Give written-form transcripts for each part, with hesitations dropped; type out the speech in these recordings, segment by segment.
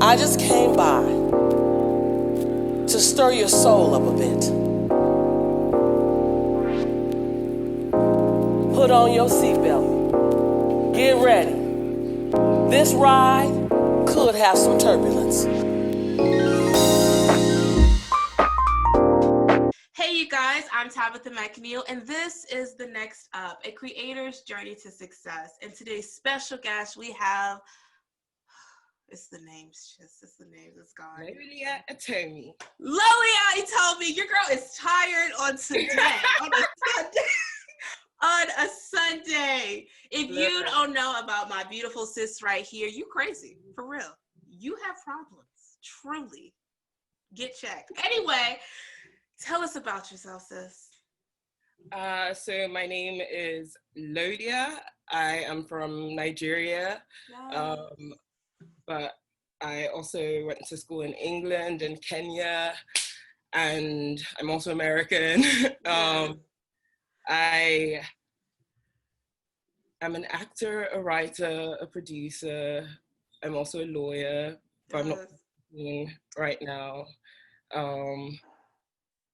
I just came by to stir your soul up a bit. Put on your seatbelt. Get ready. This ride could have some turbulence. Hey, you guys, I'm Tabitha McNeil, and this is The Next Up, a creator's journey to success. And today's special guest, we have, it's the names, it's gone. Lolia, Etomi. Lolia, Etomi, your girl is tired on today, on a Sunday. If you don't know about my beautiful sis right here, you crazy, for real. You have problems, truly. Get checked. Anyway, tell us about yourself, sis. So my name is Lolia. I am from Nigeria, but I also went to school in England and Kenya, and I'm also American. I am an actor, a writer, a producer. I'm also a lawyer, but I'm not working right now.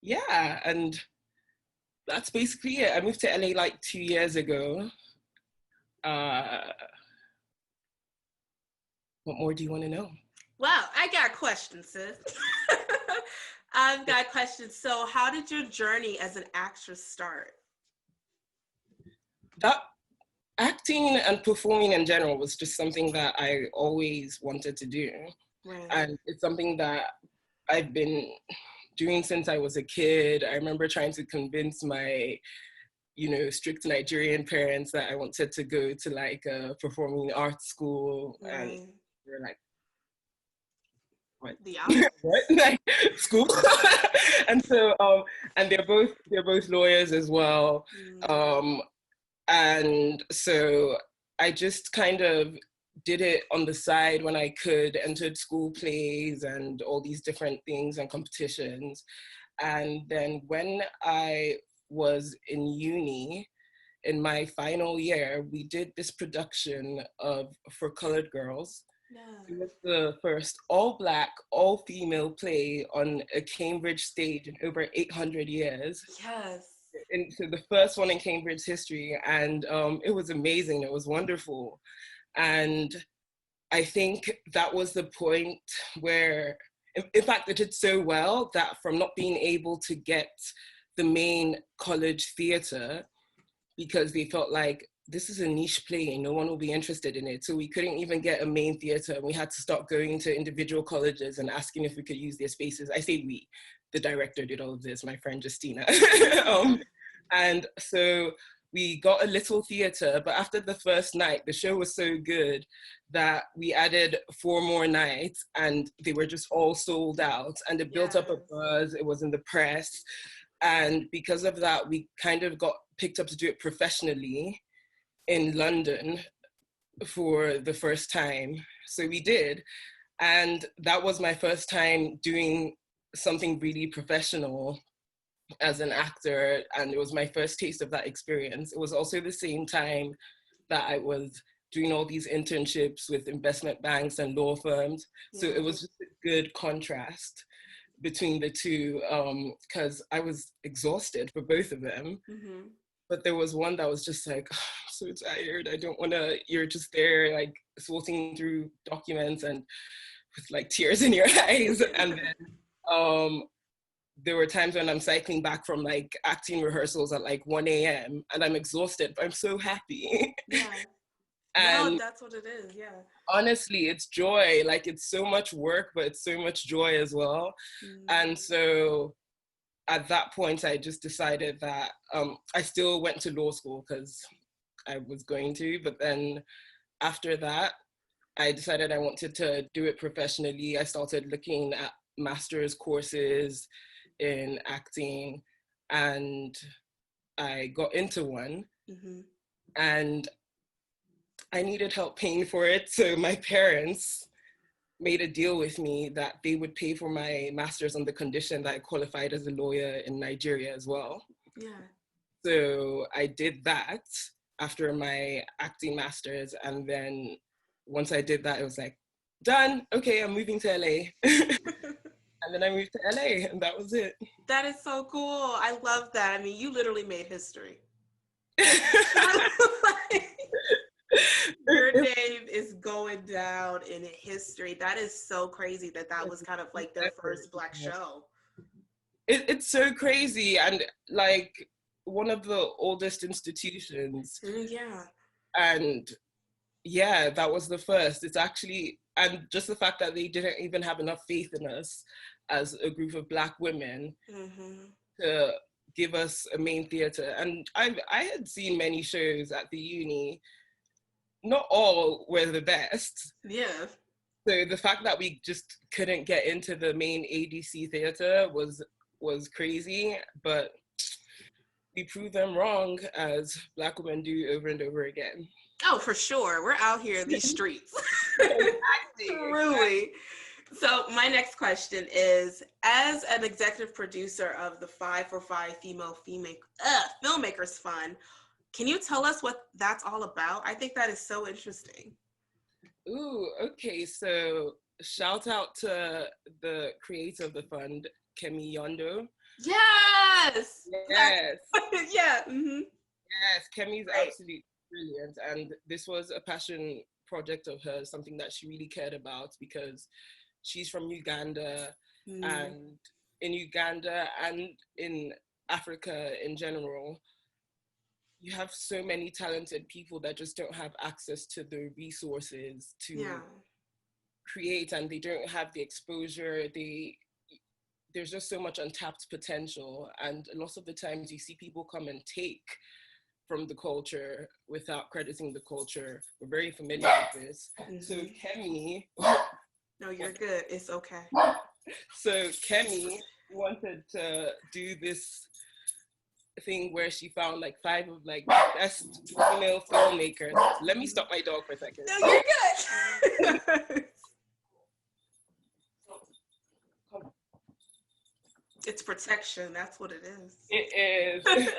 Yeah, and that's basically it. I moved to LA like 2 years ago. What more do you want to know? Well, I got questions, sis. I've got questions. So how did your journey as an actress start? That acting and performing in general was just something that I always wanted to do. Right. And it's something that I've been doing since I was a kid. I remember trying to convince my, strict Nigerian parents that I wanted to go to like a performing arts school. Right. And they're like, what? The opposite. What? Like school? And so, and they're both lawyers as well. And so I just kind of did it on the side when I could, entered school plays and all these different things and competitions. And then when I was in uni, in my final year, we did this production of For Colored Girls. Yeah. It was the first all-Black, all-female play on a Cambridge stage in over 800 years. Yes. And so the first one in Cambridge history, and it was amazing. It was wonderful. And I think that was the point where, in fact, it did so well that from not being able to get the main college theatre because they felt like this is a niche play and no one will be interested in it. So we couldn't even get a main theatre, and we had to start going to individual colleges and asking if we could use their spaces. I say we, the director did all of this, my friend Justina. And so we got a little theatre, but after the first night, the show was so good that we added 4 more nights and they were just all sold out, and it built up a buzz. It was in the press. And because of that, we kind of got picked up to do it professionally in London for the first time. So we did. And that was my first time doing something really professional as an actor, and it was my first taste of that experience. It was also the same time that I was doing all these internships with investment banks and law firms. So it was just a good contrast between the two, because I was exhausted for both of them. But there was one that was just like, oh, I'm so tired, I don't want to, you're just there like sorting through documents and with like tears in your eyes. And then there were times when I'm cycling back from like acting rehearsals at like 1 a.m. and I'm exhausted, but I'm so happy. Yeah. And no, that's what it is, yeah. Honestly, it's joy. Like, it's so much work, but it's so much joy as well. And so at that point, I just decided that I still went to law school because I was going to, but then after that, I decided I wanted to do it professionally. I started looking at master's courses in acting, and I got into one. And I needed help paying for it, so my parents made a deal with me that they would pay for my master's on the condition that I qualified as a lawyer in Nigeria as well. Yeah. So I did that after my acting master's, and then once I did that, it was like, done. Okay, I'm moving to LA. And then I moved to LA, and that was it. That is so cool. I love that. I mean, you literally made history. Your name is going down in history. That is so crazy that was kind of like their first Black show. It's so crazy, and like one of the oldest institutions. Yeah. And yeah, that was the first. It's actually, and just the fact that they didn't even have enough faith in us as a group of Black women to give us a main theater. And I had seen many shows at the uni. Not all were the best. Yeah. So the fact that we just couldn't get into the main ADC theater was crazy, but we proved them wrong, as Black women do over and over again. Oh, for sure. We're out here in these streets. Truly. So my next question is, as an executive producer of the 5 for 5 Female Filmmakers Fund, can you tell us what that's all about? I think that is so interesting. Ooh, okay. So shout out to the creator of the fund, Kemi Yondo. Yes! Yes. Yeah. Mm-hmm. Yes, Kemi's absolutely brilliant. And this was a passion project of hers, something that she really cared about, because she's from Uganda, and in Uganda and in Africa in general, you have so many talented people that just don't have access to the resources to create, and they don't have the exposure. There's just so much untapped potential, and lots of the times you see people come and take from the culture without crediting the culture. We're very familiar with this. So Kemi... No, you're good. It's okay. So Kemi wanted to do this thing where she found like 5 of like best female filmmakers. Let me stop my dog for a second. No, you're good. It's protection. That's what it is. It is.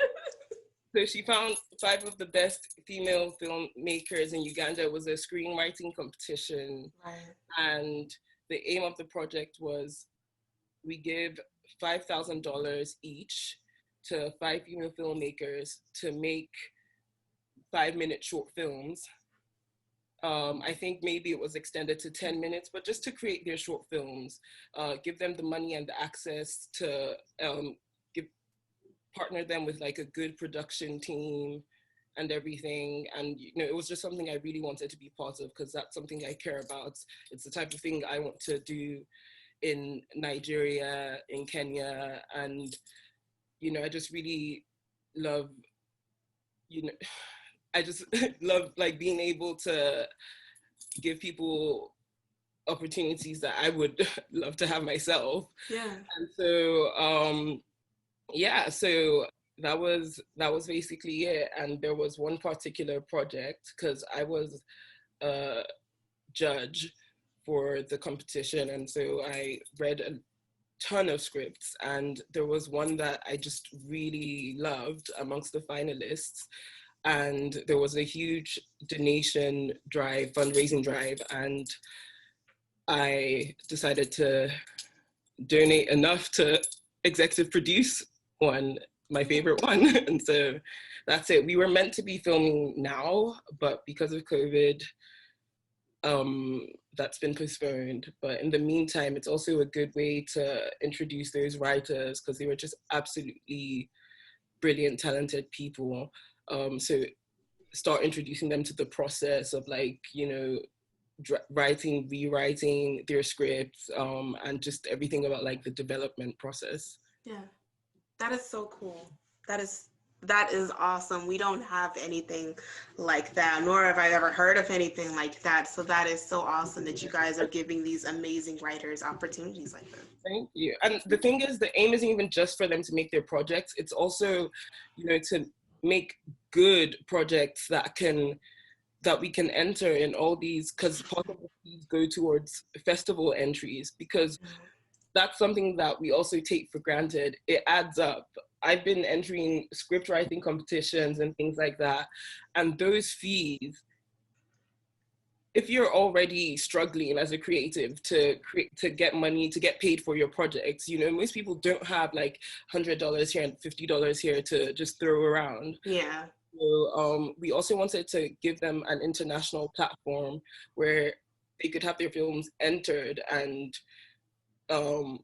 So she found 5 of the best female filmmakers in Uganda. It was a screenwriting competition. Right. And the aim of the project was, we give $5,000 each to 5 female filmmakers to make 5-minute short films. I think maybe it was extended to 10 minutes, but just to create their short films, give them the money and the access to partner them with like a good production team and everything. And it was just something I really wanted to be part of, because that's something I care about. It's the type of thing I want to do in Nigeria, in Kenya, and I just really love, I just love like being able to give people opportunities that I would love to have myself. Yeah. And so so that was basically it. And there was one particular project, because I was a judge for the competition, and so I read a ton of scripts, and there was one that I just really loved amongst the finalists, and there was a huge donation drive, fundraising drive, and I decided to donate enough to executive produce one, my favorite one. And so that's it. We were meant to be filming now, but because of COVID, that's been postponed. But in the meantime, it's also a good way to introduce those writers, because they were just absolutely brilliant, talented people. So start introducing them to the process of like, writing, rewriting their scripts, and just everything about like the development process. Yeah, that is so cool. That is awesome. We don't have anything like that, nor have I ever heard of anything like that. So that is so awesome that you guys are giving these amazing writers opportunities like that. Thank you. And the thing is, the aim isn't even just for them to make their projects. It's also, to make good projects that we can enter in all these, because part of the fees go towards festival entries, because that's something that we also take for granted. It adds up. I've been entering script writing competitions and things like that, and those fees if you're already struggling as a creative to create, to get money, to get paid for your projects, you know, most people don't have like $100 here and $50 here to just throw around. Yeah. So we also wanted to give them an international platform where they could have their films entered and um,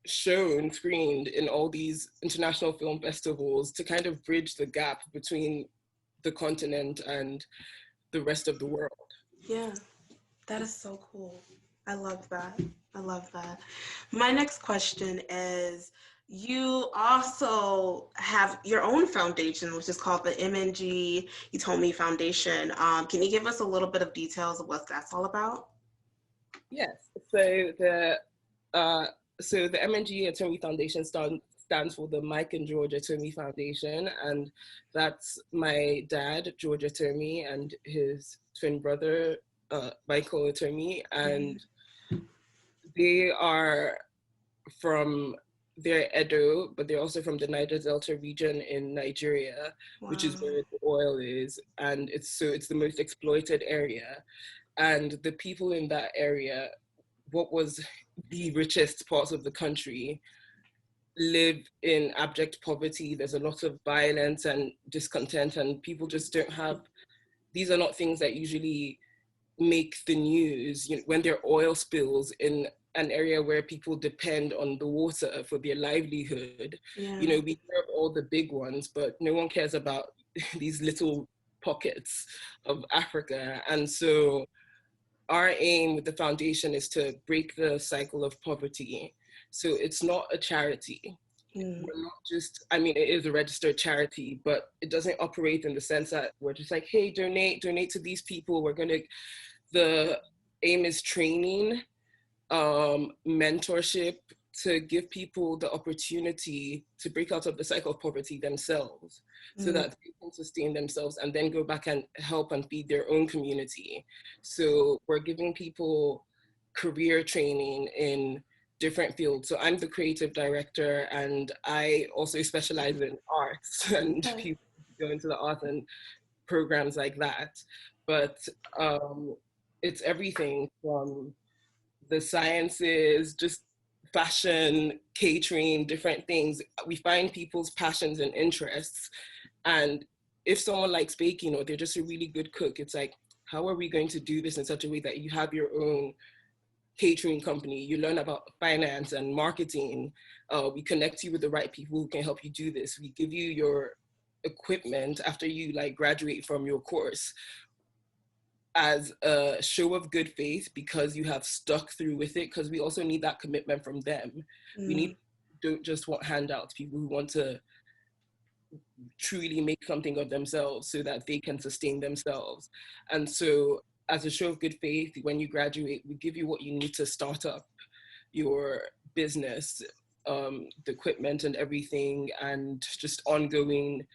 shown, screened in all these international film festivals to kind of bridge the gap between the continent and the rest of the world. Yeah. That is so cool. I love that. I love that. My next question is, you also have your own foundation, which is called the MNG Etomi Foundation. Can you give us a little bit of details of what that's all about? Yes. Uh, so the MNG Etomi Foundation stands for the Mike and George Etomi Foundation, and that's my dad, George Etomi, and his twin brother, Michael Etomi, Mhm. and they are from they're Edo, but they're also from the Niger Delta region in Nigeria, which is Wow. where the oil is, and it's the most exploited area. And the people in that area, what was the richest parts of the country, live in abject poverty. There's a lot of violence and discontent, and people just don't have. These are not things that usually make the news. You know, when there are oil spills in an area where people depend on the water for their livelihood, Yeah. you know, we hear of all the big ones, but no one cares about these little pockets of Africa. And so our aim with the foundation is to break the cycle of poverty. So it's not a charity. Mm. We're not just, I mean, it is a registered charity, but it doesn't operate in the sense that we're just like, hey, donate to these people. The aim is training, mentorship, to give people the opportunity to break out of the cycle of poverty themselves so Mm. that they can sustain themselves and then go back and help and feed their own community. So we're giving people career training in different fields. So I'm the creative director, and I also specialize in arts and Okay. people go into the arts and programs like that. But um, it's everything from the sciences, just fashion, catering, different things. We find people's passions and interests. And if someone likes baking or they're just a really good cook, it's like, how are we going to do this in such a way that you have your own catering company? You learn about finance and marketing. We connect you with the right people who can help you do this. We give you your equipment after you like graduate from your course as a show of good faith because you have stuck through with it, because we also need that commitment from them. We Mm. need, don't just want handouts, people who want to truly make something of themselves so that they can sustain themselves. And so as a show of good faith, when you graduate, we give you what you need to start up your business, the equipment and everything, and just ongoing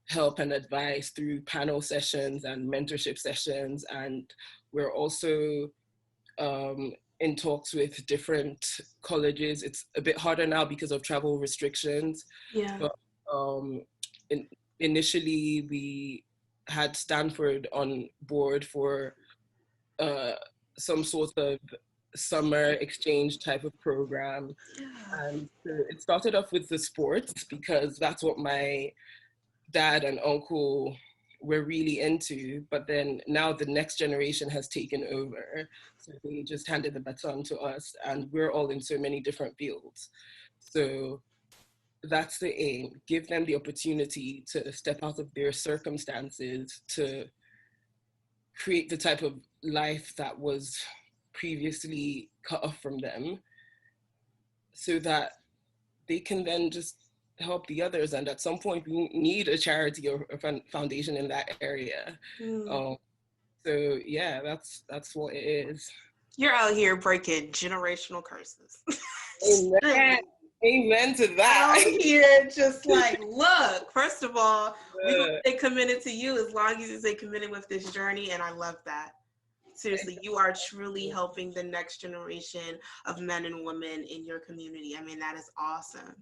help and advice through panel sessions and mentorship sessions. And we're also in talks with different colleges. It's a bit harder now because of travel restrictions, Yeah. but um, in, initially we had Stanford on board for uh, some sort of summer exchange type of program. Yeah. And so it started off with the sports because that's what my dad and uncle were really into, but then now the next generation has taken over. So they just handed the baton to us, and we're all in so many different fields. So that's the aim, give them the opportunity to step out of their circumstances to create the type of life that was previously cut off from them so that they can then just help the others. And at some point, we need a charity or a foundation in that area. Mm. Um, so yeah, that's what it is. You're out here breaking generational curses. Amen. Amen to Out that. here just like, look, first of all, we gonna Uh, stay committed to you as long as you stay committed with this journey, and I love that. Seriously, you are truly helping the next generation of men and women in your community. I mean, that is awesome.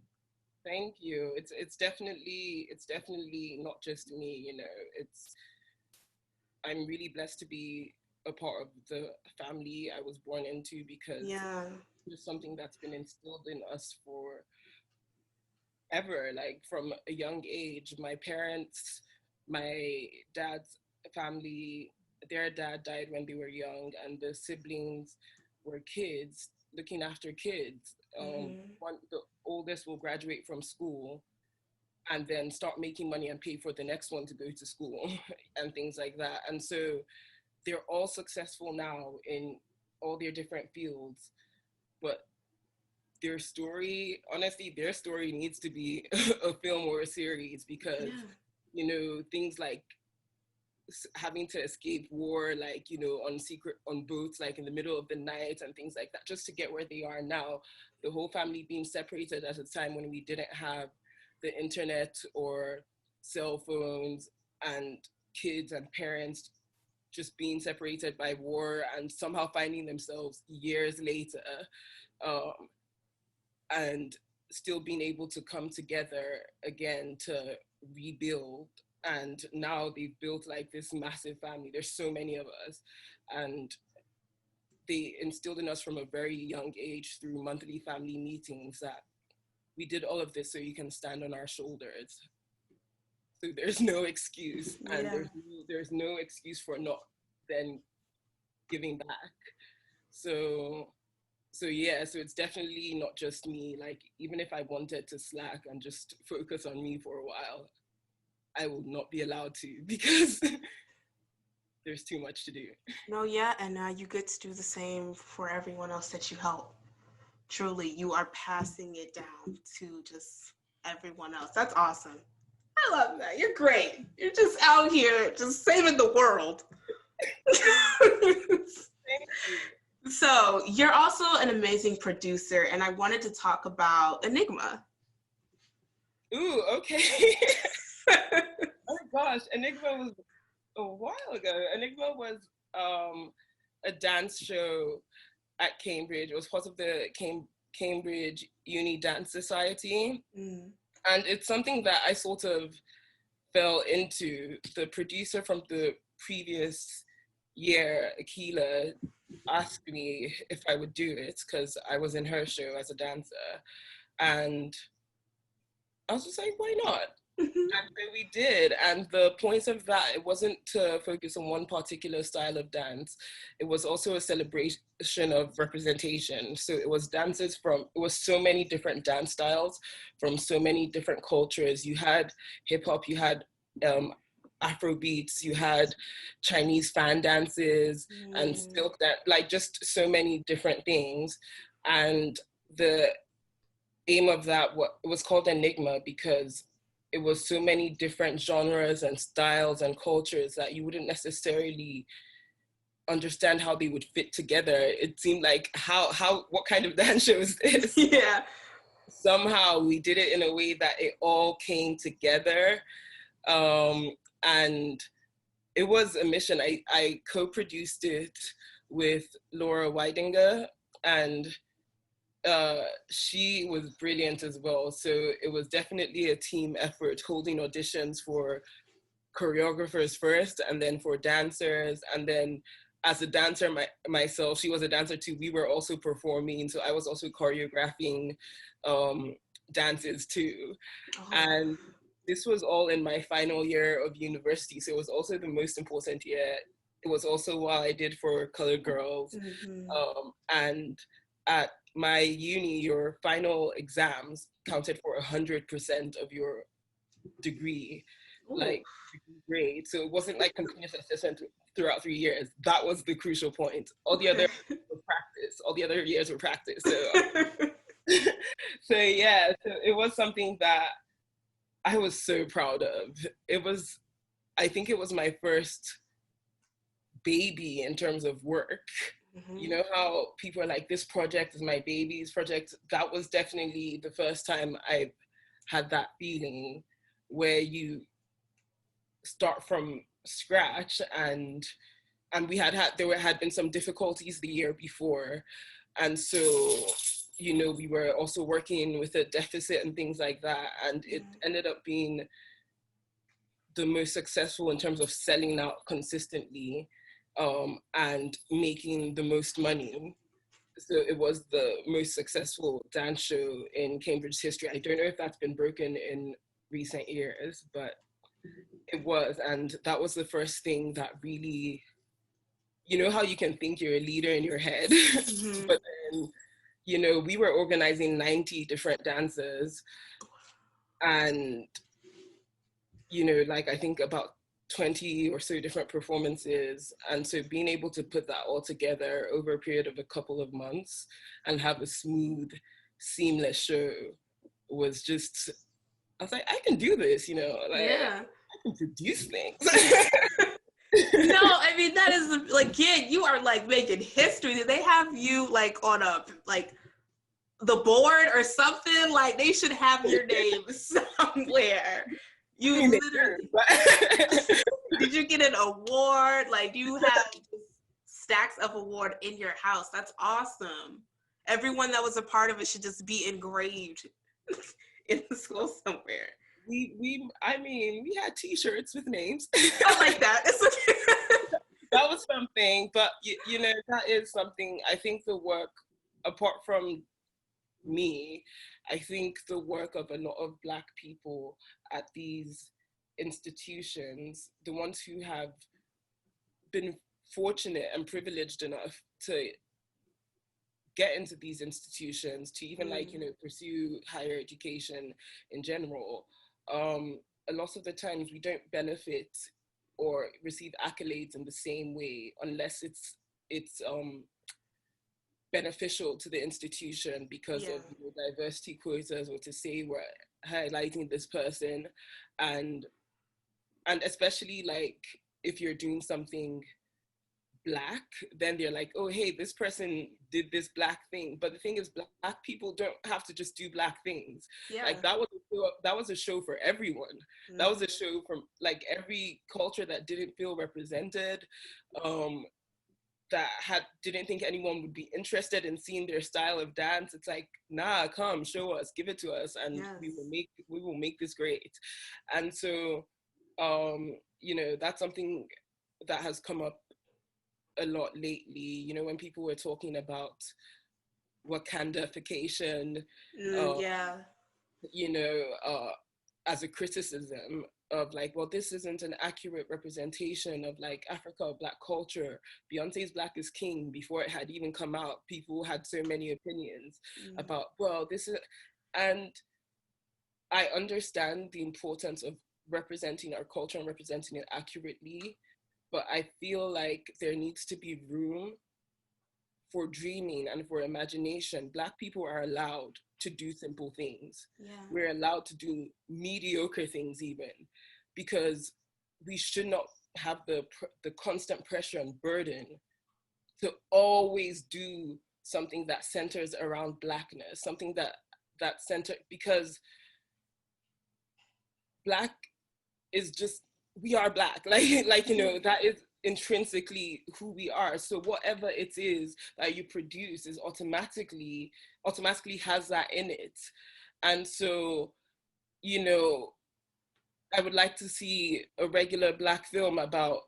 Thank you. It's definitely not just me. You know, it's I'm really blessed to be a part of the family I was born into, because it's something that's been instilled in us for ever, like from a young age. My parents, my dad's family, their dad died when they were young, and the siblings were kids looking after kids. The oldest will graduate from school and then start making money and pay for the next one to go to school and things like that. And so they're all successful now in all their different fields, but their story, honestly, their story needs to be a film or a series, because, you know, things like having to escape war, like, you know, on boats, like in the middle of the night and things like that, just to get where they are now. The whole family being separated at a time when we didn't have the internet or cell phones, and kids and parents just being separated by war and somehow finding themselves years later, and still being able to come together again to rebuild. And now they've built like this massive family. There's so many of us, and they instilled in us from a very young age through monthly family meetings that we did all of this so you can stand on our shoulders. So there's no excuse, and there's no excuse for not then giving back. So yeah, so it's definitely not just me. Like, even if I wanted to slack and just focus on me for a while, I will not be allowed to, because there's too much to do. No, yeah, and now you get to do the same for everyone else that you help. Truly, you are passing it down to just everyone else. That's awesome. I love that. You're great. You're just out here just saving the world. So you're also an amazing producer, and I wanted to talk about Enigma. Ooh, okay. Oh my gosh, Enigma was a while ago. Enigma was a dance show at Cambridge. It was part of the Cambridge Uni Dance Society. And it's something that I sort of fell into. The producer from the previous year, Akila, asked me if I would do it because I was in her show as a dancer. And I was just like, why not? And so we did. And the point of that, it wasn't to focus on one particular style of dance. It was also a celebration of representation. So it was dancers it was so many different dance styles from so many different cultures. You had hip hop, you had Afro beats, you had Chinese fan dances and silk dance, like just so many different things. And the aim of that, it was called Enigma because it was so many different genres and styles and cultures that you wouldn't necessarily understand how they would fit together. It seemed like, what kind of dance show is this? Yeah. Somehow we did it in a way that it all came together. And it was a mission. I co-produced it with Laura Weidinger, and she was brilliant as well. So it was definitely a team effort, holding auditions for choreographers first, and then for dancers. And then as a dancer myself, she was a dancer too, we were also performing. So I was also choreographing dances too. Oh. And this was all in my final year of university. So it was also the most important year. It was also what I did for Colored Girls. And at my uni, your final exams counted for 100% of your degree, like degree grade. So it wasn't like continuous assessment throughout 3 years. That was the crucial point. All the other were practice. All the other years were practice. So, so yeah, so it was something that I was so proud of. I think it was my first baby in terms of work. You know how people are like, this project is my baby's project? That was definitely the first time I had that feeling where you start from scratch, and there had been some difficulties the year before. And so, you know, we were also working with a deficit and things like that. And it ended up being the most successful in terms of selling out consistently. and making the most money. So it was the most successful dance show in Cambridge history. I don't know if that's been broken in recent years, but it was. And that was the first thing that really, you know how you can think you're a leader in your head, Mm-hmm. but then, you know, we were organizing 90 different dances, and, you know, like I think about 20 or so different performances. And so being able to put that all together over a period of a couple of months and have a smooth, seamless show was just, I was like, I can do this, you know, like Yeah. I can produce things. No, I mean that is like, yeah, you are like making history. Did they have you like on a like the board or something? Like they should have your name somewhere. You literally did you get an award? Like you have stacks of award in your house. That's awesome. Everyone that was a part of it should just be engraved in the school somewhere. I mean, we had T-shirts with names. I like that. It's okay. That was something, but you know, that is something. I think the work, apart from me, I think the work of a lot of Black people at these institutions, the ones who have been fortunate and privileged enough to get into these institutions, to even like, you know, pursue higher education in general, a lot of the times we don't benefit or receive accolades in the same way unless it's beneficial to the institution because of, you know, diversity quotas, or to say we're highlighting this person, and especially like if you're doing something Black, then they're like, oh hey, this person did this Black thing. But the thing is, Black people don't have to just do Black things. Like that was a show for everyone. That was a show from like every culture that didn't feel represented, that didn't think anyone would be interested in seeing their style of dance. It's like, nah, come show us, give it to us, and we will make this great. And so you know, that's something that has come up a lot lately, you know, when people were talking about Wakandification, you know, as a criticism of like, well, this isn't an accurate representation of like Africa or Black culture. Beyonce's Black is King, before it had even come out, people had so many opinions about, well, this is, and I understand the importance of representing our culture and representing it accurately, but I feel like there needs to be room for dreaming and for imagination. Black people are allowed to do simple things. We're allowed to do mediocre things even, because we should not have the constant pressure and burden to always do something that centers around Blackness, something that center, because Black is just, we are Black, like you know, that is intrinsically who we are. So whatever it is that you produce is automatically has that in it. And so, you know, I would like to see a regular Black film about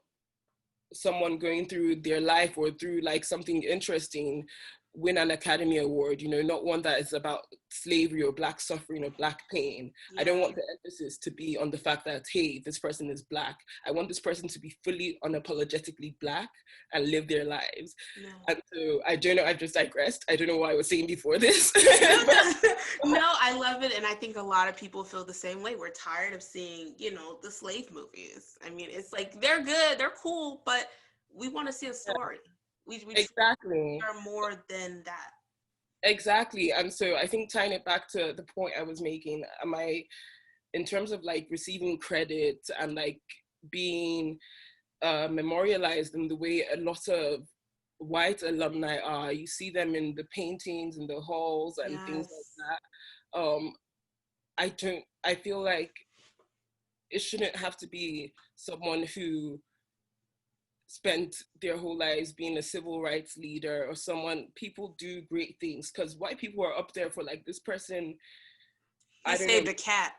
someone going through their life or through like something interesting win an Academy Award, you know, not one that is about slavery or Black suffering or Black pain. I don't want the emphasis to be on the fact that, hey, this person is Black. I want this person to be fully unapologetically Black and live their lives. And so I don't know, I've just digressed. I don't know what I was saying before this. No, I love it. And I think a lot of people feel the same way. We're tired of seeing, you know, the slave movies. I mean, it's like, they're good, they're cool, but we want to see a story. We exactly are more than that. Exactly. And so I think tying it back to the point I was making, in terms of like receiving credit and like being memorialized in the way a lot of white alumni are, you see them in the paintings in the halls and things like that. I feel like it shouldn't have to be someone who spent their whole lives being a civil rights leader or someone. People do great things, because white people are up there for like, this person, he saved a cat.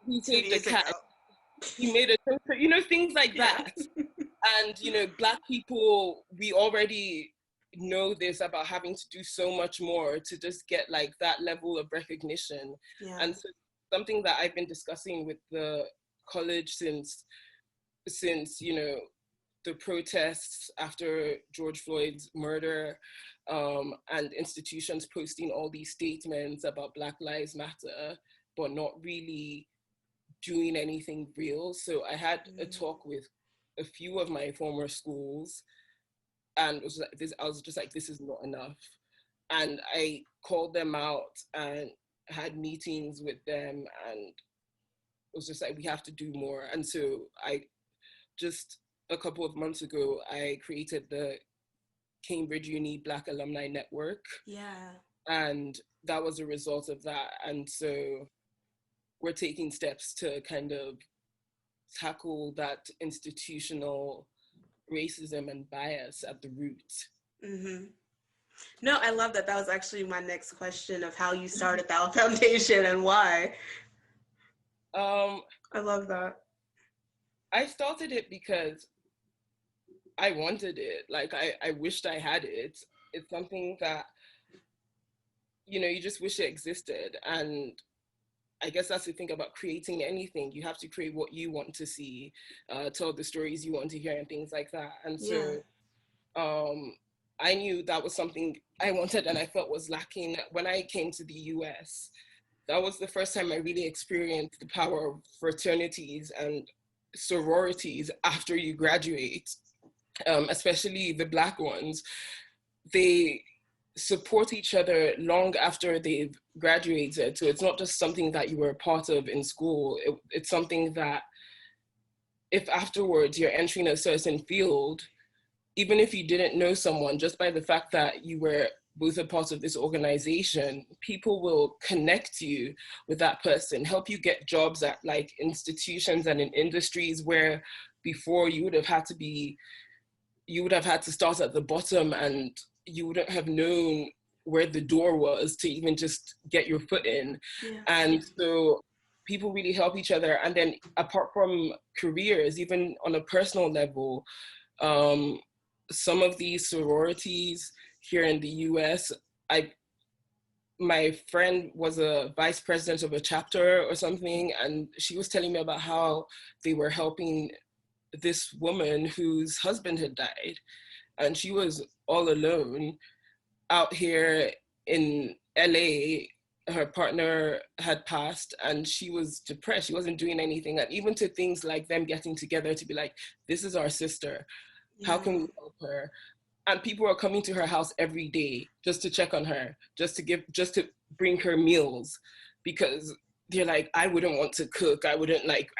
He saved a cat. He made a toaster, you know, things like that. And, you know, Black people, we already know this about having to do so much more to just get like that level of recognition. Yeah. And so something that I've been discussing with the college since, you know, the protests after George Floyd's murder, and institutions posting all these statements about Black Lives Matter, but not really doing anything real. So I had a talk with a few of my former schools, and it was like this, I was just like, this is not enough. And I called them out and had meetings with them, and it was just like, we have to do more. And so I just a couple of months ago, I created the Cambridge Uni Black Alumni Network. Yeah. And that was a result of that. And so we're taking steps to kind of tackle that institutional racism and bias at the root. Mm-hmm. No, I love that. That was actually my next question of how you started that foundation and why. I love that. I started it because I wanted it. Like, I wished I had it. It's something that, you know, you just wish it existed. And I guess that's the thing about creating anything. You have to create what you want to see, tell the stories you want to hear and things like that. And so I knew that was something I wanted and I felt was lacking. When I came to the US, that was the first time I really experienced the power of fraternities and sororities after you graduate, especially the Black ones. They support each other long after they've graduated. So it's not just something that you were a part of in school. It's something that if afterwards you're entering a certain field, even if you didn't know someone, just by the fact that you were both a part of this organization, people will connect you with that person, help you get jobs at like institutions and in industries where before you would have had to start at the bottom, and you wouldn't have known where the door was to even just get your foot in. Yeah. And so people really help each other. And then apart from careers, even on a personal level, some of these sororities here in the US, my friend was a vice president of a chapter or something, and she was telling me about how they were helping this woman whose husband had died, and she was all alone out here in LA. Her partner had passed and she was depressed. She wasn't doing anything. And even to things like them getting together to be like, this is our sister. How can we help her? And people are coming to her house every day just to check on her, just to bring her meals, because they're like, I wouldn't want to cook. I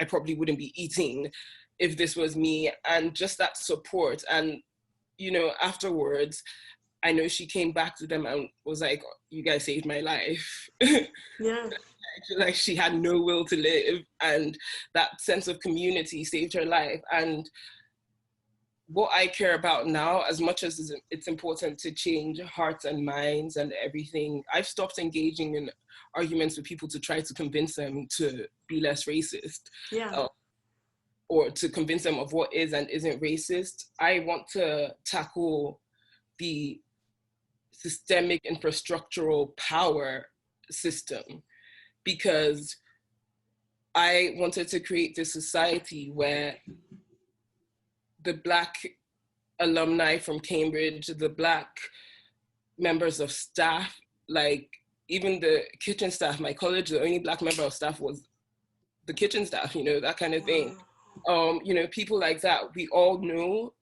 probably wouldn't be eating if this was me. And just that support. And, you know, afterwards, I know she came back to them and was like, you guys saved my life. Yeah. Like she had no will to live, and that sense of community saved her life. And what I care about now, as much as it's important to change hearts and minds and everything, I've stopped engaging in arguments with people to try to convince them to be less racist. Yeah. Or to convince them of what is and isn't racist. I want to tackle the systemic infrastructural power system, because I wanted to create this society where the Black alumni from Cambridge, the Black members of staff, like even the kitchen staff, my college, the only Black member of staff was the kitchen staff, you know, that kind of thing. You know, people like that, we all know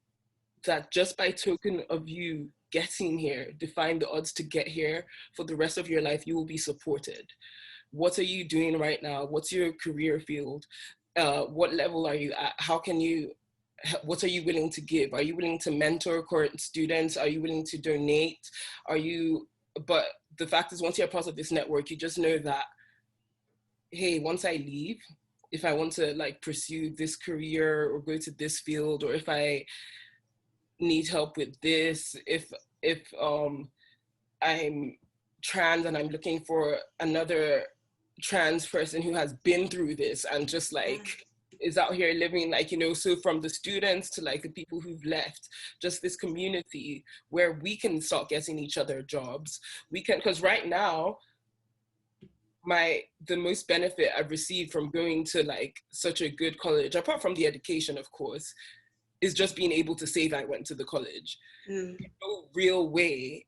that just by token of you getting here, defying the odds to get here, for the rest of your life, you will be supported. What are you doing right now? What's your career field? What level are you at? What are you willing to give? Are you willing to mentor current students? Are you willing to donate? But the fact is, once you're part of this network, you just know that, hey, once I leave, if I want to like pursue this career or go to this field, or if I need help with this, if I'm trans and I'm looking for another trans person who has been through this and just like is out here living, like, you know, so from the students to like the people who've left, just this community where we can start getting each other jobs. We can, because right now, the most benefit I've received from going to like such a good college, apart from the education, of course, is just being able to say that I went to the college. No real way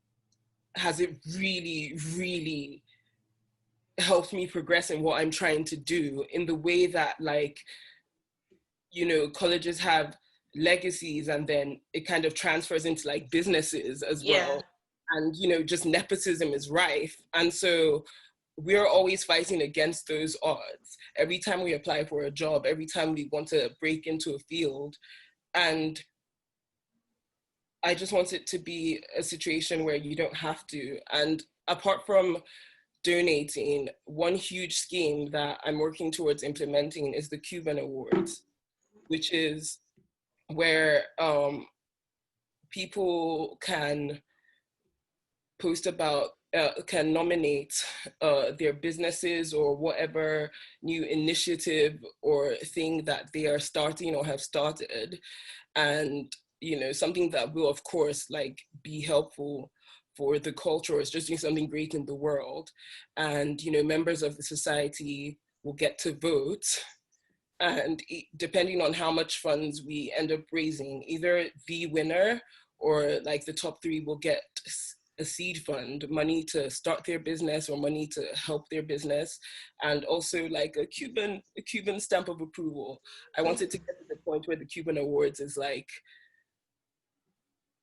has it really, really helped me progress in what I'm trying to do, in the way that, like, you know, colleges have legacies and then it kind of transfers into like businesses as well. And, you know, just nepotism is rife. And so we're always fighting against those odds every time we apply for a job, every time we want to break into a field. And I just want it to be a situation where you don't have to. And apart from donating, one huge scheme that I'm working towards implementing is the Cuban Awards, which is where people can post about, can nominate their businesses or whatever new initiative or thing that they are starting or have started. And, you know, something that will, of course, like be helpful for the culture, is just doing something great in the world. And, you know, members of the society will get to vote. And depending on how much funds we end up raising, either the winner or like the top three will get a seed fund, money to start their business or money to help their business, and also like a Cuban stamp of approval. I wanted to get to the point where the Cuban Awards is like,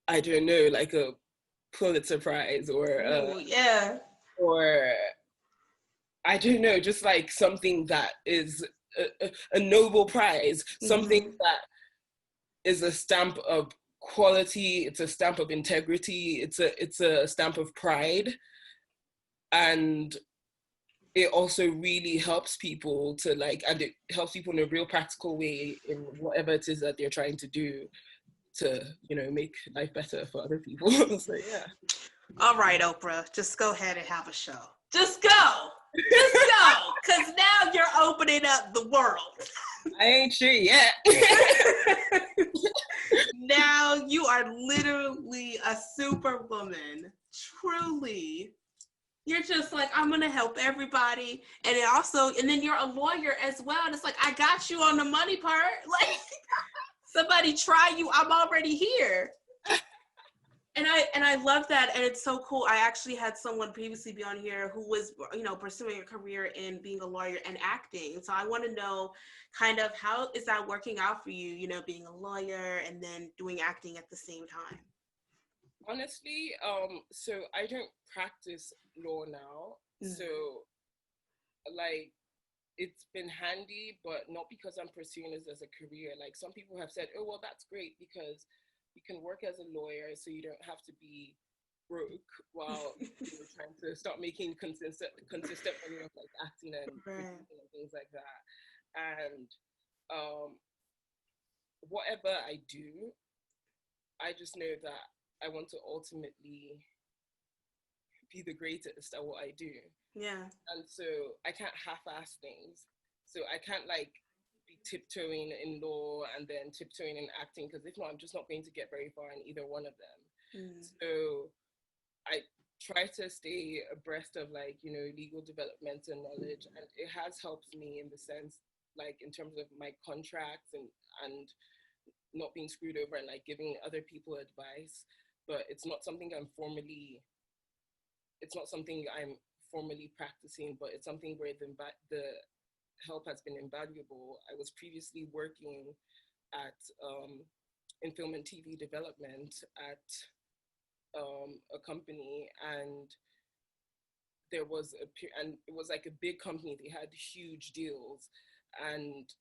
I don't know, like a Pulitzer Prize or or I don't know, just like something that is a Nobel Prize, something that is a stamp of quality, it's a stamp of integrity, it's a stamp of pride. And it also really helps people to like, and it helps people in a real practical way in whatever it is that they're trying to do to, you know, make life better for other people. So yeah. All right, Oprah, just go ahead and have a show. Just go. Just go, because now you're opening up the world. I ain't sure yet. Now you are literally a superwoman. Truly. You're just like, I'm going to help everybody. And it also, and then you're a lawyer as well. And it's like, I got you on the money part. Like, somebody try you, I'm already here. And I love that, and it's so cool. I actually had someone previously be on here who was, you know, pursuing a career in being a lawyer and acting. So I want to know kind of how is that working out for you, you know, being a lawyer and then doing acting at the same time? Honestly, so I don't practice law now. So like, it's been handy, but not because I'm pursuing this as a career. Like, some people have said, oh, well, that's great because you can work as a lawyer, so you don't have to be broke while you're trying to start making consistent money of like acting and things like that. And whatever I do, I just know that I want to ultimately be the greatest at what I do. Yeah. And so I can't half-ass things. So I can't like be tiptoeing in law and then tiptoeing in acting, because if not, I'm just not going to get very far in either one of them. So I try to stay abreast of like, you know, legal development and knowledge, and it has helped me in the sense, like in terms of my contracts and not being screwed over and like giving other people advice. But it's not something I'm formally practicing, but it's something where the help has been invaluable. I was previously working at in film and TV development at a company, and there was and it was like a big company. They had huge deals, and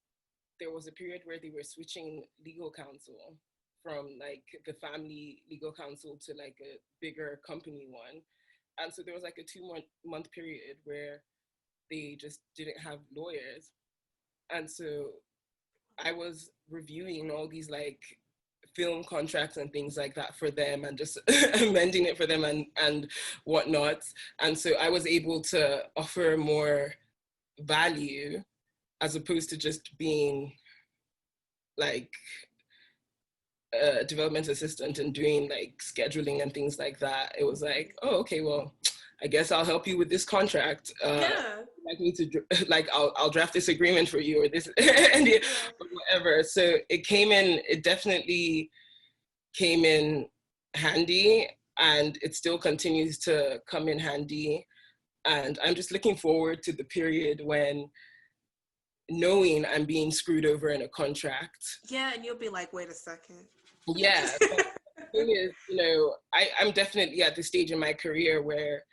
there was a period where they were switching legal counsel from like the family legal counsel to like a bigger company one. And so there was like a 2-month period where they just didn't have lawyers. And so I was reviewing all these like film contracts and things like that for them, and just amending it for them and whatnot. And so I was able to offer more value as opposed to just being like development assistant and doing like scheduling and things like that, it was like, oh, okay, well, I guess I'll help you with this contract. Yeah. Like me to like I'll draft this agreement for you or this and or whatever. So it definitely came in handy, and it still continues to come in handy. And I'm just looking forward to the period when, knowing I'm being screwed over in a contract. Yeah, and you'll be like, wait a second. Yeah. But the thing is, I'm definitely at the stage in my career where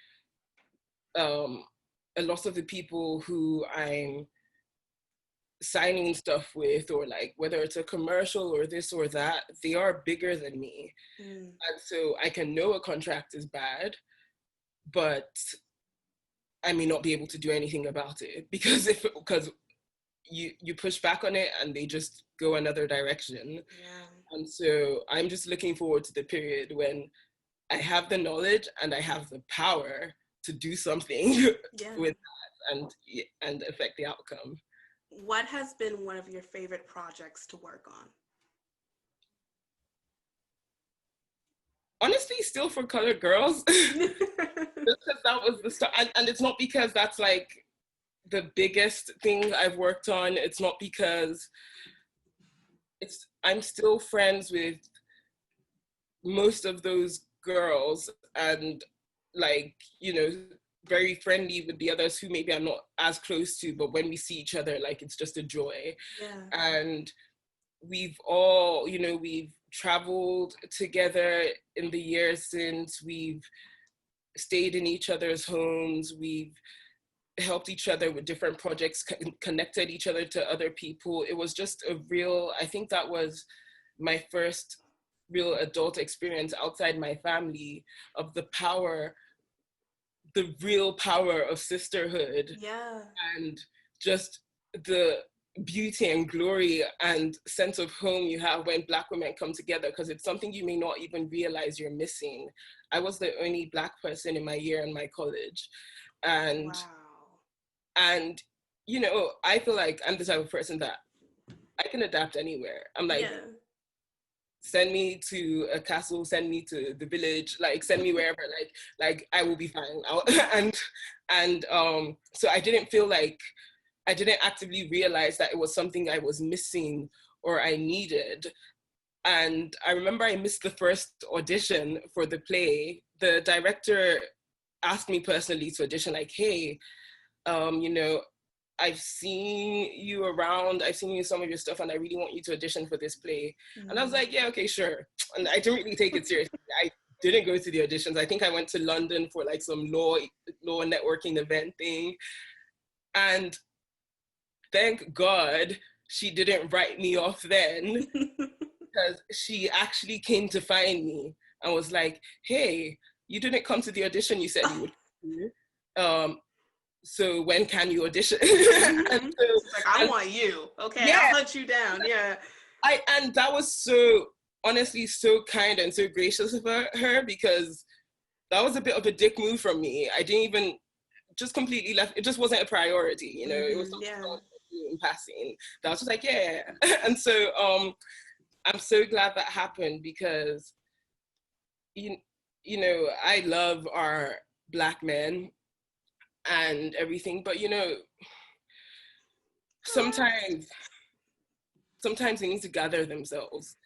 a lot of the people who I'm signing stuff with, or like whether it's a commercial or this or that, they are bigger than me. And so I can know a contract is bad, but I may not be able to do anything about it because you push back on it and they just go another direction. Yeah. And so I'm just looking forward to the period when I have the knowledge and I have the power to do something with that and affect the outcome. What has been one of your favorite projects to work on? Honestly, still For Colored Girls. Just because that was the start. And it's not because that's like the biggest thing I've worked on. It's not because I'm still friends with most of those girls, and like, very friendly with the others who maybe I'm not as close to, but when we see each other, like, it's just a joy. And we've all, we've traveled together in the years since, we've stayed in each other's homes, we've helped each other with different projects, connected each other to other people. It was just I think that was my first real adult experience outside my family of the real power of sisterhood. And just the beauty and glory and sense of home you have when Black women come together, because it's something you may not even realize you're missing. I was the only Black person in my year in my college. And I feel like I'm the type of person that I can adapt anywhere. I'm like, send me to a castle, send me to the village, like send me wherever, like I will be fine. So I didn't feel like, I didn't actively realize that it was something I was missing or I needed. And I remember I missed the first audition for the play. The director asked me personally to audition, like, hey, I've seen you around, I've seen you in some of your stuff, and I really want you to audition for this play. And I was like, yeah, okay, sure. And I didn't really take it seriously. I didn't go to the auditions. I think I went to London for like some law networking event thing. And thank God she didn't write me off then, because she actually came to find me and was like, hey, you didn't come to the audition you said you would. So when can you audition? And so, like, I want you. Okay, yeah. I'll hunt you down. Yeah. And that was so, honestly, so kind and so gracious of her, because that was a bit of a dick move from me. I didn't even, just completely left. It just wasn't a priority, It was something in passing. That was just like, yeah. And so I'm so glad that happened, because I love our Black men and everything, but sometimes they need to gather themselves.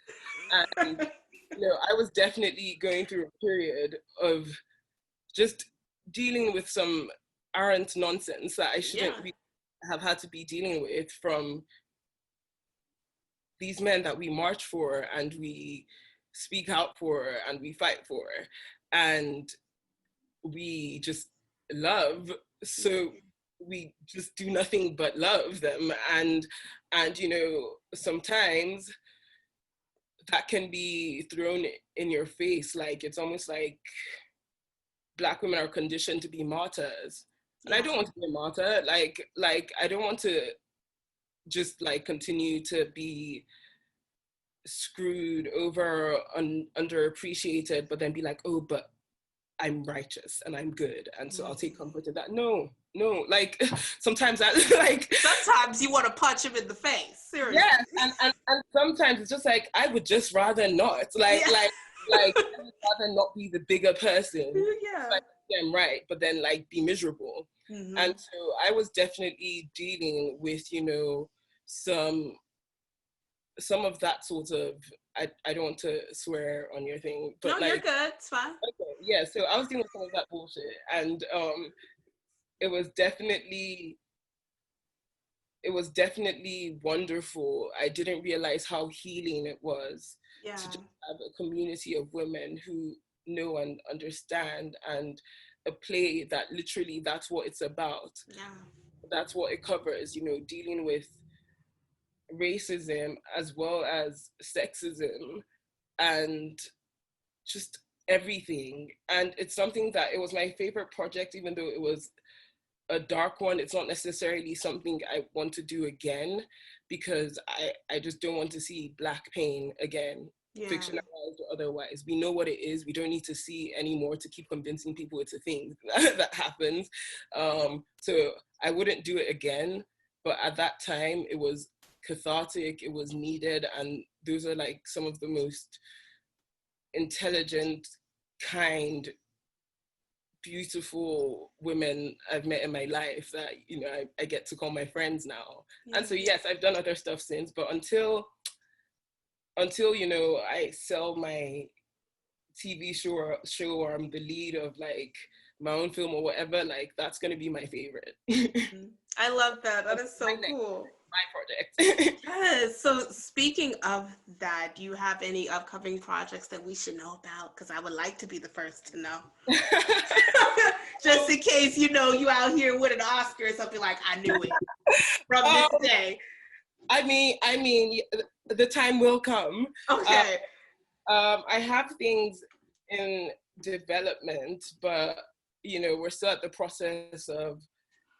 And I was definitely going through a period of just dealing with some errant nonsense that I shouldn't have had to be dealing with from these men that we march for and we speak out for and we fight for and we just love. So we just do nothing but love them. And sometimes that can be thrown in your face. Like, it's almost like Black women are conditioned to be martyrs. And I don't want to be a martyr. Like I don't want to just like continue to be screwed over, underappreciated, but then be like, oh, but I'm righteous and I'm good, and so I'll take Mm-hmm. comfort in that. No, like sometimes I like Sometimes you want to punch him in the face. Seriously. yes, and sometimes it's just like I would just rather not. Yeah. Like I would rather not be the bigger person. Yeah. Like yeah, I'm right, but then like be miserable. Mm-hmm. And so I was definitely dealing with, you know, some of that sort of I don't want to swear on your thing, but No, like you're good. It's fine. okay, yeah, so I was dealing with some of that bullshit, and it was definitely it was definitely wonderful. I didn't realize how healing it was Yeah. to just have a community of women who know and understand, and a play that literally that's what it's about. Yeah. That's what it covers, you know, dealing with racism as well as sexism and just everything. And it's something that it was my favorite project, even though it was a dark one. It's not necessarily something I want to do again, because I just don't want to see Black pain again, Yeah. fictionalized or otherwise. We know what it is. We don't need to see anymore to keep convincing people it's a thing that happens. So I wouldn't do it again. But at that time, it was cathartic, it was needed. And those are like some of the most intelligent, kind, beautiful women I've met in my life that, you know, I get to call my friends now. Yeah. And so yes, I've done other stuff since, but until you know I sell my TV show or I'm the lead of like my own film or whatever, like that's gonna be my favorite. I love that. That is so My next- cool. my project. Yes. So speaking of that, do you have any upcoming projects that we should know about? Because I would like to be the first to know. Just in case, you know, you out here with an Oscar or something, like I knew it from this day. I mean, the time will come. Okay. I have things in development, but you know, we're still at the process of,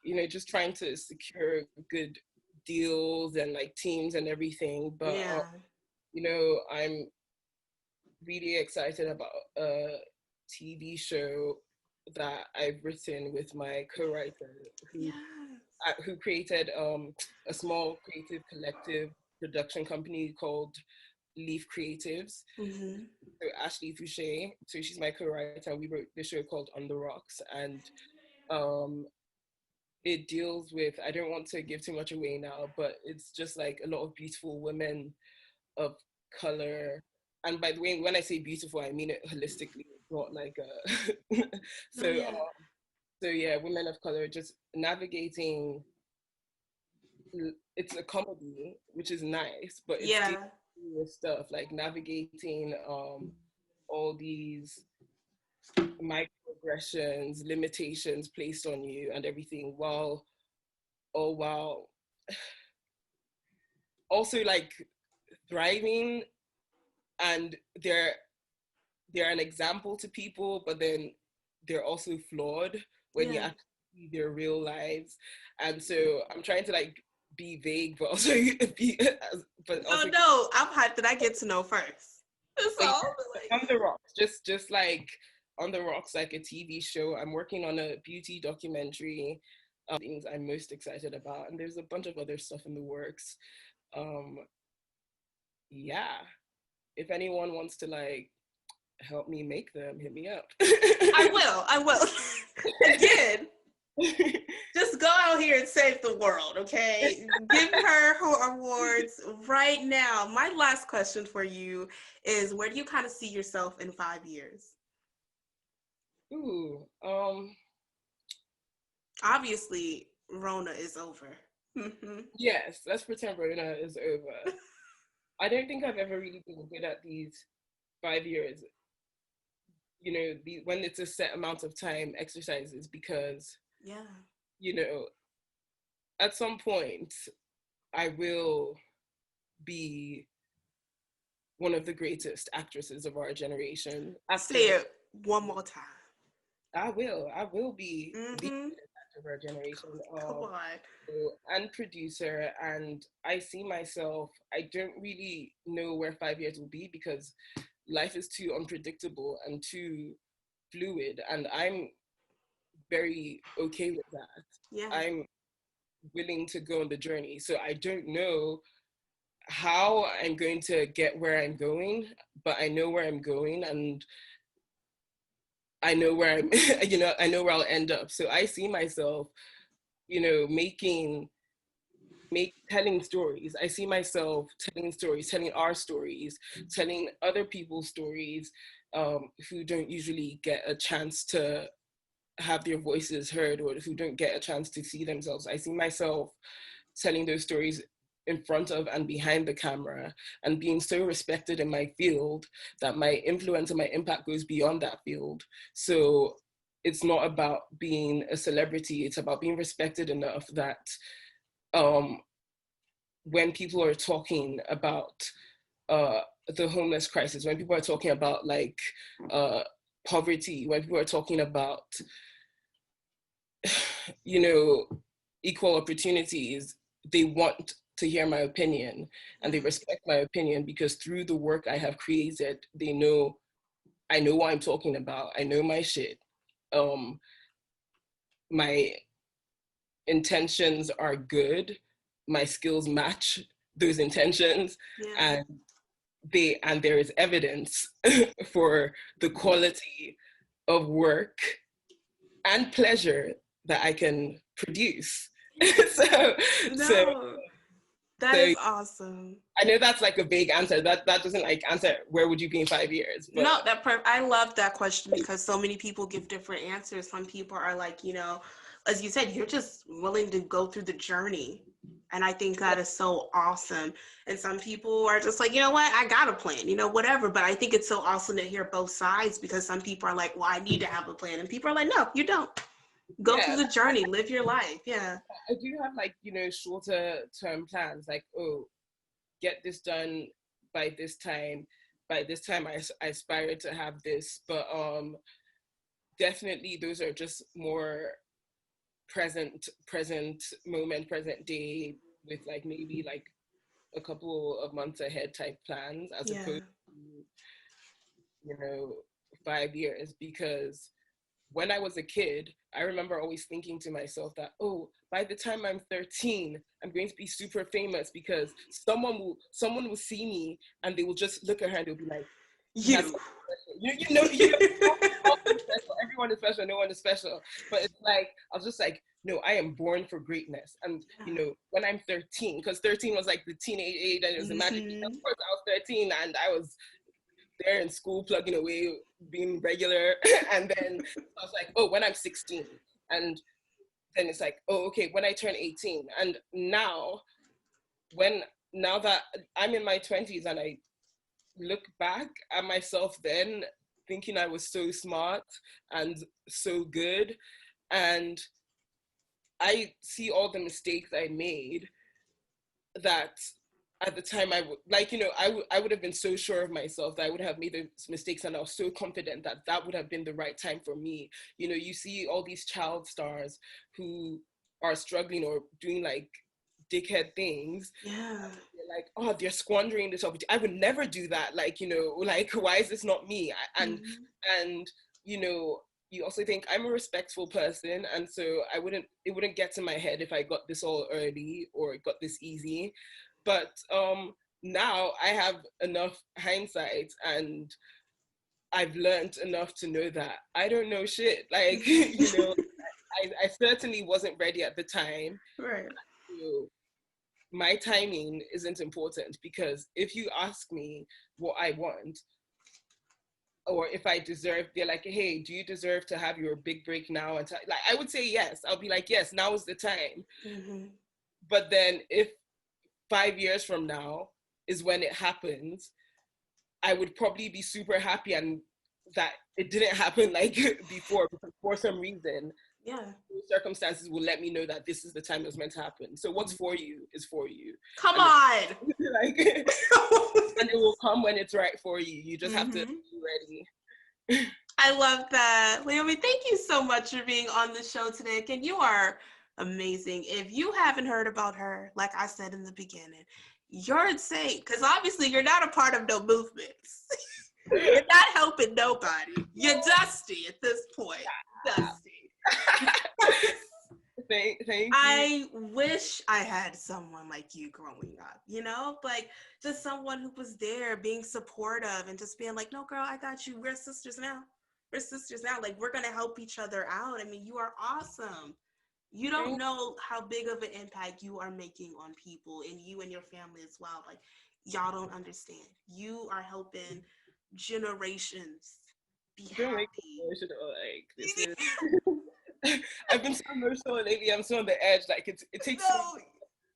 you know, just trying to secure good deals and like teams and everything. But Yeah. you know, I'm really excited about a TV show that I've written with my co-writer Yes. who created a small creative collective production company called Leaf Creatives. Mm-hmm. So Ashley Fouché, so she's my co-writer. We wrote the show called On the Rocks, and it deals with, I don't want to give too much away now, but it's just like a lot of beautiful women of color. And by the way, when I say beautiful, I mean it holistically, not like a so Oh, yeah. so yeah, women of color just navigating. It's a comedy, which is nice, but it's Yeah. dealing with stuff like navigating all these microaggressions, limitations placed on you, and everything, while also like thriving, and they're an example to people, but then they're also flawed when you Yeah. actually see their real lives. And so I'm trying to like be vague, but also be, but Oh also. no, I'm hyped that I get to know first. That's But all. yeah, On the Rocks, just like On the Rocks, like a TV show. I'm working on a beauty documentary. Things I'm most excited about, and there's a bunch of other stuff in the works. Um, yeah, if anyone wants to like help me make them, hit me up. I will. Again, just go out here and save the world, okay? Give her awards right now. My last question for you is, where do you kind of see yourself in 5 years? Ooh, Obviously, Rona is over. yes, let's pretend Rona is over. I don't think I've ever really been good at these 5 years, you know, when it's a set amount of time exercises, because, Yeah. you know, at some point I will be one of the greatest actresses of our generation. Say it one more time. I will be the Mm-hmm. greatest actor of our generation. Come on. And producer, and I see myself, I don't really know where 5 years will be, because life is too unpredictable and too fluid, and I'm very okay with that. Yeah. I'm willing to go on the journey. So I don't know how I'm going to get where I'm going, but I know where I'm going, and I know where I'm, I know where I'll end up. So I see myself, telling stories. I see myself telling stories, telling our stories, telling other people's stories, who don't usually get a chance to have their voices heard, or who don't get a chance to see themselves. I see myself telling those stories in front of and behind the camera, and being so respected in my field that my influence and my impact goes beyond that field. So it's not about being a celebrity, it's about being respected enough that when people are talking about the homeless crisis, when people are talking about like poverty, when people are talking about equal opportunities, they want to hear my opinion, and they respect my opinion, because through the work I have created, they know I know what I'm talking about. I know my shit. My intentions are good. My skills match those intentions, Yeah. and there is evidence for the quality of work and pleasure that I can produce. so, so, No, that so is awesome. I know that's like a vague answer. That doesn't like answer where would you be in 5 years. But No, I love that question because so many people give different answers. Some people are like, as you said, you're just willing to go through the journey. And I think that is so awesome. And some people are just like, you know what, I got a plan, whatever. But I think it's so awesome to hear both sides, because some people are like, well, I need to have a plan. And people are like, no, you don't. Go through yeah, the journey, live your life. Yeah. I do have like, shorter term plans, like, oh, get this done by this time. By this time, I aspire to have this. But definitely those are just more present moment, present day, with like maybe like a couple of months ahead type plans, as Yeah. opposed to 5 years. Because when I was a kid, I remember always thinking to myself that, oh, by the time I'm 13, I'm going to be super famous, because someone will see me and they will just look at her and they'll be like, You. that's special. Everyone is special, no one is special. But it's like, I was just like, no, I am born for greatness. And when I'm 13, because 13 was like the teenage age, and it was the magic age. Of course, I was 13 and I was there in school plugging away, being regular. And then I was like, oh, when I'm 16. And then it's like, oh, okay, when I turn 18. And now that I'm in my 20s and I look back at myself then, thinking I was so smart and so good, and I see all the mistakes I made, that at the time I would like, I would have been so sure of myself that I would have made those mistakes, and I was so confident that that would have been the right time for me. You see all these child stars who are struggling or doing like dickhead things. Yeah. Like, oh, they're squandering this opportunity. I would never do that. Like, like, why is this not me? And you also think I'm a respectful person, and so it wouldn't get to my head if I got this all early or got this easy. But now I have enough hindsight, and I've learned enough to know that I don't know shit. Like, I certainly wasn't ready at the time. Right. My timing isn't important, because if you ask me what I want, or if I deserve, they're like, hey, do you deserve to have your big break now? And like, I would say yes. I'll be like, yes, now is the time. But then if 5 years from now is when it happens, I would probably be super happy and that it didn't happen like before, because for some reason, circumstances will let me know that this is the time it was meant to happen. So what's for you is for you. Come on. Like, and it will come when it's right for you. You just have to be ready. I love that. Leomi, thank you so much for being on the show today. Again, you are amazing. If you haven't heard about her, like I said in the beginning, you're insane, because obviously you're not a part of no movements. You're not helping nobody. You're dusty at this point. Dusty. Thank you. I wish I had someone like you growing up, you know, like just someone who was there being supportive and just being like, no, girl, I got you. We're sisters now. We're sisters now. Like, we're going to help each other out. I mean, you are awesome. You don't know how big of an impact you are making on people, and you and your family as well. Like, y'all don't understand. You are helping generations be happy. Like, this is... I've been so emotional lately. I'm so on the edge. Like, it takes...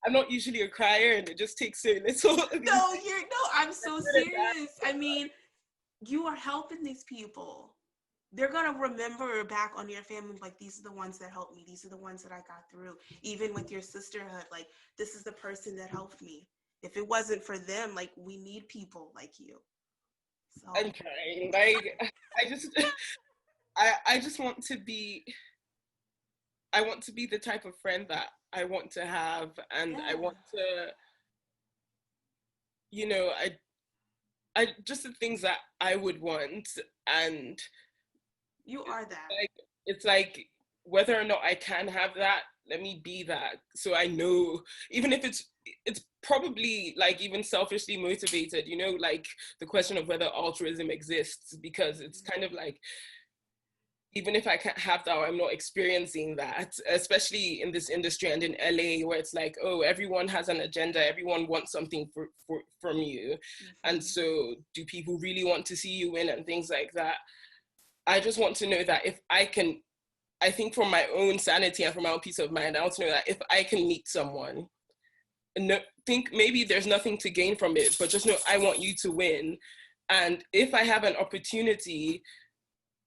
I'm not usually a crier, and it just takes so little. No, I'm so serious. I mean, you are helping these people. They're going to remember back on your family, like, these are the ones that helped me. These are the ones that I got through. Even with your sisterhood, like, this is the person that helped me. If it wasn't for them, like, we need people like you. So. I'm trying. Like, I just want to be... I want to be the type of friend that I want to have, and I want to, you know, I just the things that I would want, and you are that. Like, it's like, whether or not I can have that, let me be that, so I know, even if it's probably like even selfishly motivated, you know, like the question of whether altruism exists, because it's kind of like, even if I can't have that, or I'm not experiencing that, especially in this industry and in LA, where it's like, oh, everyone has an agenda, everyone wants something from you. Mm-hmm. And so do people really want to see you win and things like that? I just want to know that if I can, I think for my own sanity and for my own peace of mind, I want to know that if I can meet someone, and think maybe there's nothing to gain from it, but just know I want you to win. And if I have an opportunity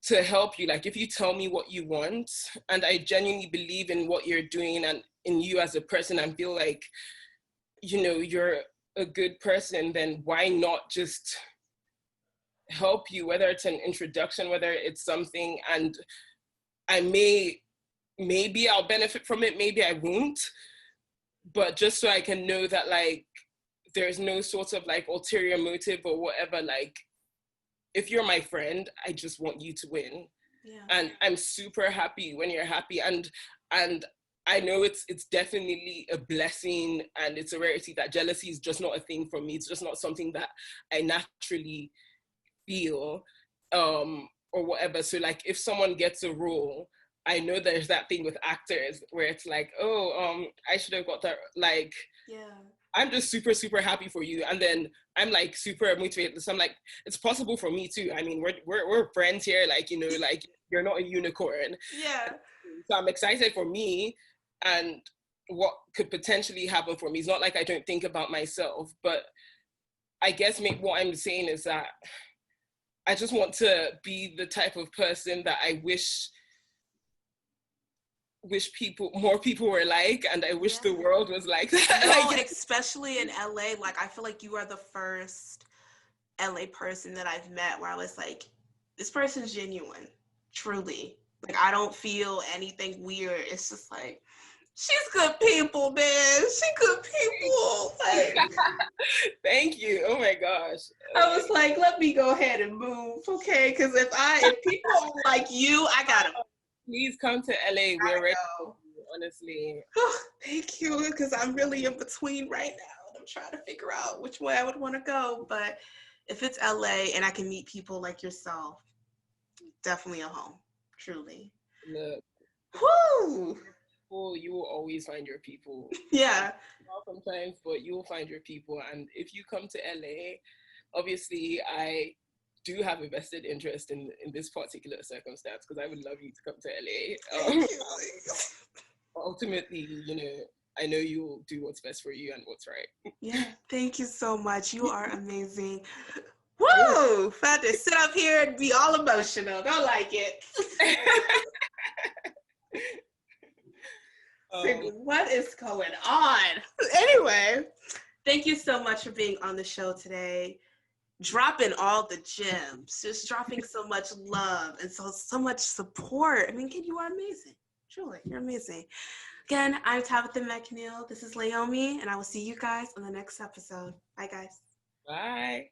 to help you, like if you tell me what you want and I genuinely believe in what you're doing and in you as a person and feel like, you know, you're a good person, then why not just help you, whether it's an introduction, whether it's something, and maybe I'll benefit from it, maybe I won't, but just so I can know that like there's no sort of like ulterior motive or whatever. Like, if you're my friend, I just want you to win. Yeah. And I'm super happy when you're happy. And I know it's definitely a blessing, and it's a rarity that jealousy is just not a thing for me. It's just not something that I naturally feel, or whatever. So like if someone gets a role, I know there's that thing with actors where it's like, oh, I should have got that. Like, yeah. I'm just super, super happy for you. And then I'm like super motivated. So I'm like, it's possible for me too. I mean, we're friends here. Like, you know, like you're not a unicorn. Yeah. So I'm excited for me and what could potentially happen for me. It's not like I don't think about myself, but I guess what I'm saying is that I just want to be the type of person that I wish more people were like, and I wish the world was like that. No, like, especially in LA, like I feel like you are the first LA person that I've met where I was like, this person's genuine, truly. Like I don't feel anything weird. It's just like, she's good people, man. She good people. Like, thank you. Oh my gosh. I was like, let me go ahead and move, okay? Because if people are like you, I gotta. Please come to LA. We're ready, honestly. Oh, thank you, because I'm really in between right now. I'm trying to figure out which way I would want to go. But if it's LA and I can meet people like yourself, definitely a home, truly. Look. Woo! You will always find your people. Yeah. Sometimes, but you will find your people. And if you come to LA, obviously I do have a vested interest in this particular circumstance, because I would love you to come to LA. Ultimately, you know, I know you will do what's best for you and what's right. Yeah, thank you so much. You are amazing. Woo! Had to sit up here and be all emotional. Don't like it. What is going on? Anyway, thank you so much for being on the show today. Dropping all the gems, just dropping so much love and so much support. I mean, kid, you are amazing. Truly, you're amazing. Again, I'm Tabitha McNeil. This is Leomi, and I will see you guys on the next episode. Bye, guys. Bye.